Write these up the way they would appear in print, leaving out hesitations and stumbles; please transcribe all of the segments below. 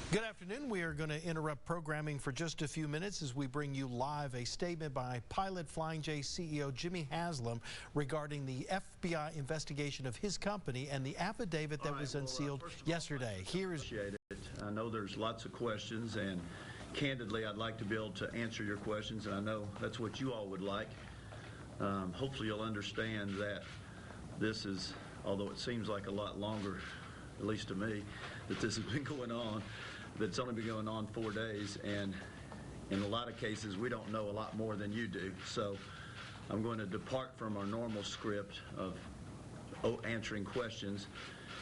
Good afternoon. We are going to interrupt programming for just a few minutes as we bring you live a statement by Pilot Flying J CEO Jimmy Haslam regarding the FBI investigation of his company and the affidavit that was unsealed yesterday. Here is. I know there's lots of questions, and candidly, I'd like to be able to answer your questions, and I know that's what you all would like. Hopefully, you'll understand that this is, although it seems like a lot longer, at least to me, that this has been going on. That's only been going on 4 days, and in a lot of cases we don't know a lot more than you do. So I'm going to depart from our normal script of answering questions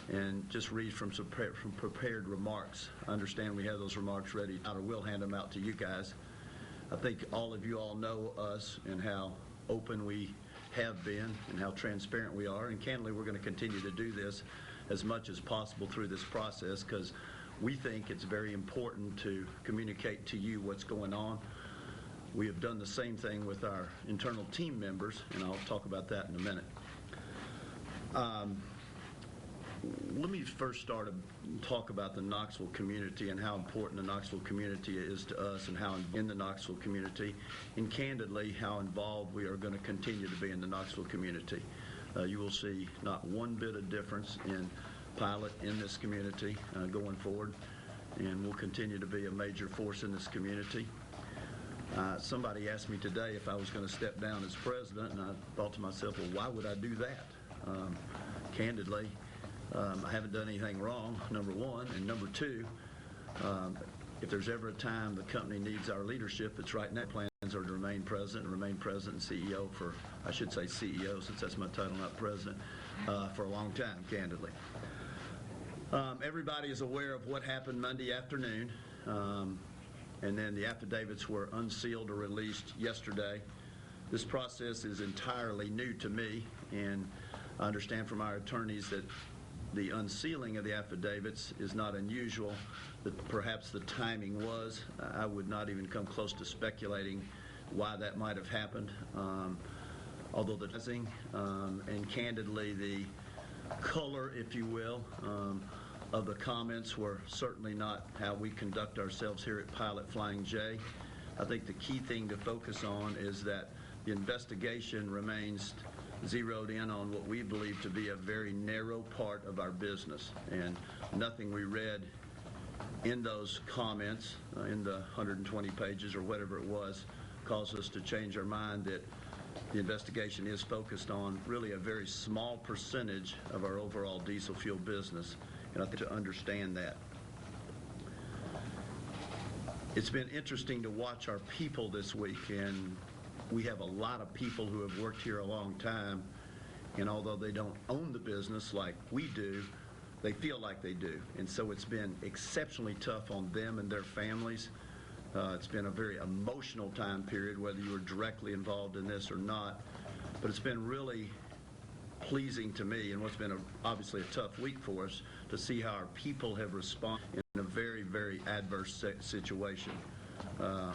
and just read from some prepared remarks. I understand we have those remarks ready, or we'll hand them out to you guys. I think all of you all know us and how open we have been and how transparent we are, and candidly we're going to continue to do this as much as possible through this process, because we think it's very important to communicate to you what's going on. We have done the same thing with our internal team members, and I'll talk about that in a minute. Let me first start and talk about the Knoxville community and how important the Knoxville community is to us, and how in the Knoxville community, and candidly how involved we are going to continue to be in the Knoxville community. You will see not one bit of difference in Pilot in this community going forward, and we'll continue to be a major force in this community. Somebody asked me today if I was going to step down as president, and I thought to myself, well, why would I do that? Candidly, I haven't done anything wrong, number one, and number two, if there's ever a time the company needs our leadership, it's right now. Plans are to remain president and CEO for, I should say CEO, since that's my title, not president, for a long time, candidly. Everybody is aware of what happened Monday afternoon, and then the affidavits were unsealed or released yesterday. This process is entirely new to me, and I understand from our attorneys that the unsealing of the affidavits is not unusual, that perhaps the timing was. I would not even come close to speculating why that might have happened, although and candidly the color, if you will, of the comments were certainly not how we conduct ourselves here at Pilot Flying J. I think the key thing to focus on is that the investigation remains zeroed in on what we believe to be a very narrow part of our business, and nothing we read in those comments, in the 120 pages or whatever it was, caused us to change our mind that the investigation is focused on really a very small percentage of our overall diesel fuel business, and I think to understand that. It's been interesting to watch our people this week, and we have a lot of people who have worked here a long time, and although they don't own the business like we do, they feel like they do, and so it's been exceptionally tough on them and their families. It's been a very emotional time period, whether you were directly involved in this or not, but it's been really pleasing to me, and what's been obviously a tough week for us, to see how our people have responded in a very, very adverse situation.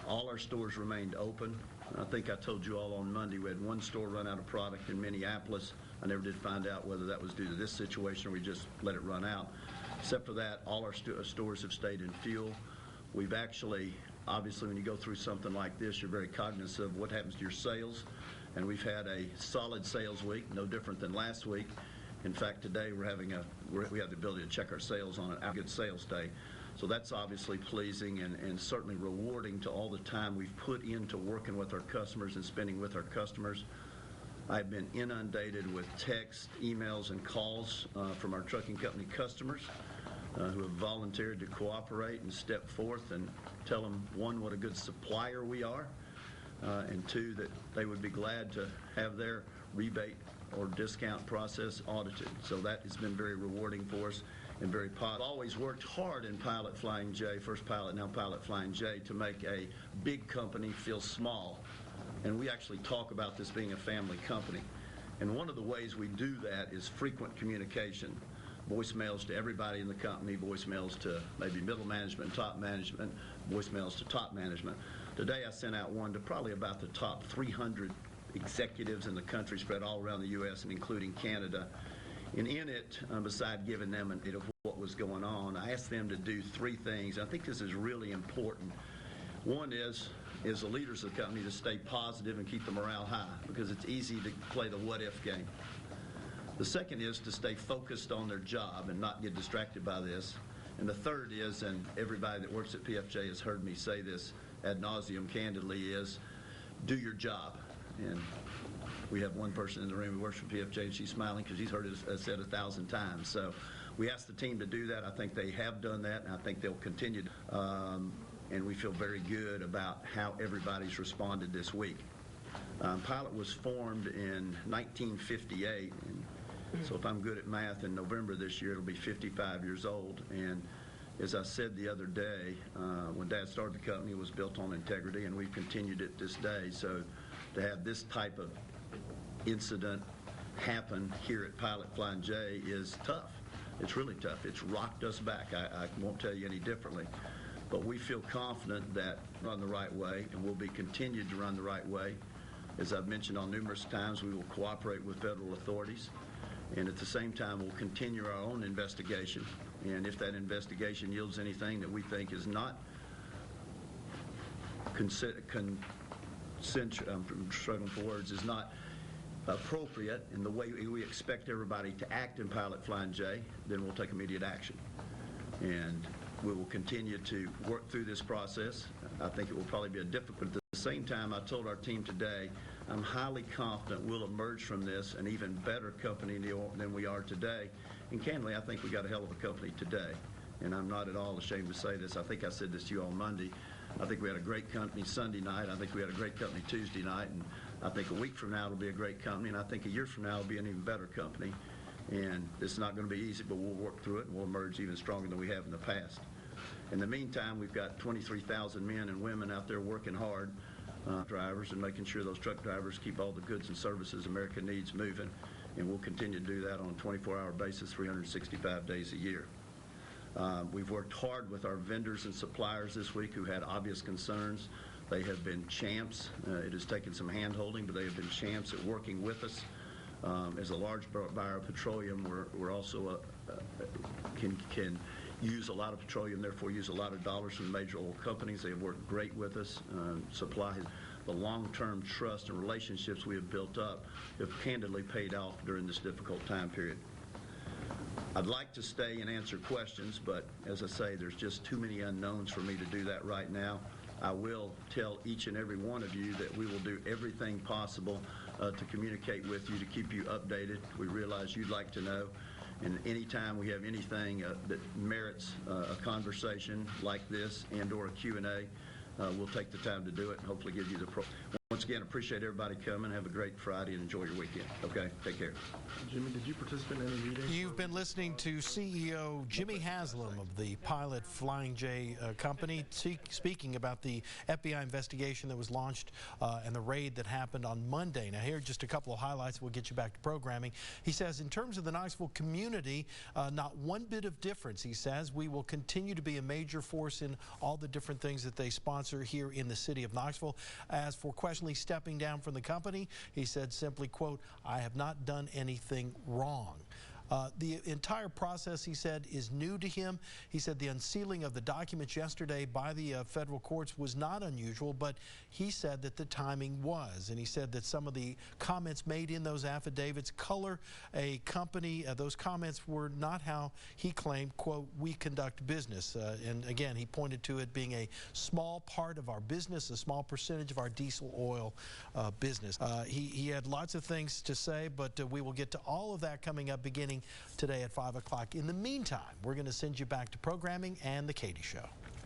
All our stores remained open. I think I told you all on Monday we had one store run out of product in Minneapolis. I never did find out whether that was due to this situation or we just let it run out. Except for that, all our stores have stayed in fuel. We've actually, obviously when you go through something like this, you're very cognizant of what happens to your sales, and we've had a solid sales week, no different than last week. In fact, today we have the ability to check our sales on a good sales day. So that's obviously pleasing and certainly rewarding to all the time we've put into working with our customers and spending with our customers. I've been inundated with texts, emails, and calls from our trucking company customers who have volunteered to cooperate and step forth and tell them, one, what a good supplier we are, and two, that they would be glad to have their rebate or discount process audited. So that has been very rewarding for us and very positive. I've always worked hard in Pilot Flying J, first Pilot, now Pilot Flying J, to make a big company feel small. And we actually talk about this being a family company. And one of the ways we do that is frequent communication. Voicemails to everybody in the company, voicemails to maybe middle management, top management, voicemails to top management. Today I sent out one to probably about the top 300 executives in the country, spread all around the U.S. and including Canada. And in it, beside giving them an idea of what was going on, I asked them to do three things. I think this is really important. One is the leaders of the company to stay positive and keep the morale high, because it's easy to play the what-if game. The second is to stay focused on their job and not get distracted by this. And the third is, and everybody that works at PFJ has heard me say this ad nauseum candidly, is do your job. And we have one person in the room who works for PFJ, and she's smiling because she's heard it said 1,000 times. So we asked the team to do that. I think they have done that, and I think they'll continue. And we feel very good about how everybody's responded this week. Pilot was formed in 1958, and so if I'm good at math, in November this year, it'll be 55 years old. And as I said the other day, when Dad started the company, it was built on integrity, and we've continued it this day. So to have this type of incident happen here at Pilot Flying J is tough. It's really tough. It's rocked us back. I won't tell you any differently. But we feel confident that we're run the right way, and we'll be continued to run the right way. As I've mentioned on numerous times, we will cooperate with federal authorities, and at the same time, we'll continue our own investigation. And if that investigation yields anything that we think is not I'm struggling for words, is not appropriate in the way we expect everybody to act in Pilot Flying J, then we'll take immediate action. And we will continue to work through this process. I think it will probably be a difficult. At the same time, I told our team today, I'm highly confident we'll emerge from this an even better company than we are today. And candidly, I think we got a hell of a company today. And I'm not at all ashamed to say this. I think I said this to you on Monday. I think we had a great company Sunday night. I think we had a great company Tuesday night. And I think a week from now it'll be a great company. And I think a year from now it'll be an even better company. And it's not going to be easy, but we'll work through it, and we'll emerge even stronger than we have in the past. In the meantime, we've got 23,000 men and women out there working hard, drivers, and making sure those truck drivers keep all the goods and services America needs moving. And we'll continue to do that on a 24-hour basis, 365 days a year. We've worked hard with our vendors and suppliers this week who had obvious concerns. They have been champs. It has taken some hand-holding, but they have been champs at working with us. As a large buyer of petroleum, we're also can use a lot of petroleum, therefore use a lot of dollars from the major oil companies. They have worked great with us. Supply the long-term trust and relationships we have built up have candidly paid off during this difficult time period. I'd like to stay and answer questions, but as I say, there's just too many unknowns for me to do that right now. I will tell each and every one of you that we will do everything possible to communicate with you, to keep you updated. We realize you'd like to know, and anytime we have anything that merits a conversation like this and or a Q&A, we'll take the time to do it and hopefully give you the Once again, appreciate everybody coming. Have a great Friday and enjoy your weekend. Okay, take care. Jimmy, did you participate in any meetings? You've been listening to CEO Jimmy Haslam of the Pilot Flying J company speaking about the FBI investigation that was launched and the raid that happened on Monday. Now, here are just a couple of highlights. We'll get you back to programming. He says, in terms of the Knoxville community, not one bit of difference. He says, we will continue to be a major force in all the different things that they sponsor here in the city of Knoxville. As for questions stepping down from the company, he said simply, quote, I have not done anything wrong. The entire process, he said, is new to him. He said the unsealing of the documents yesterday by the federal courts was not unusual, but he said that the timing was. And he said that some of the comments made in those affidavits color a company. Those comments were not how he claimed, quote, we conduct business. And again, he pointed to it being a small part of our business, a small percentage of our diesel oil business. He had lots of things to say, but we will get to all of that coming up beginning today at 5 o'clock. In the meantime, we're going to send you back to programming and The Katie Show.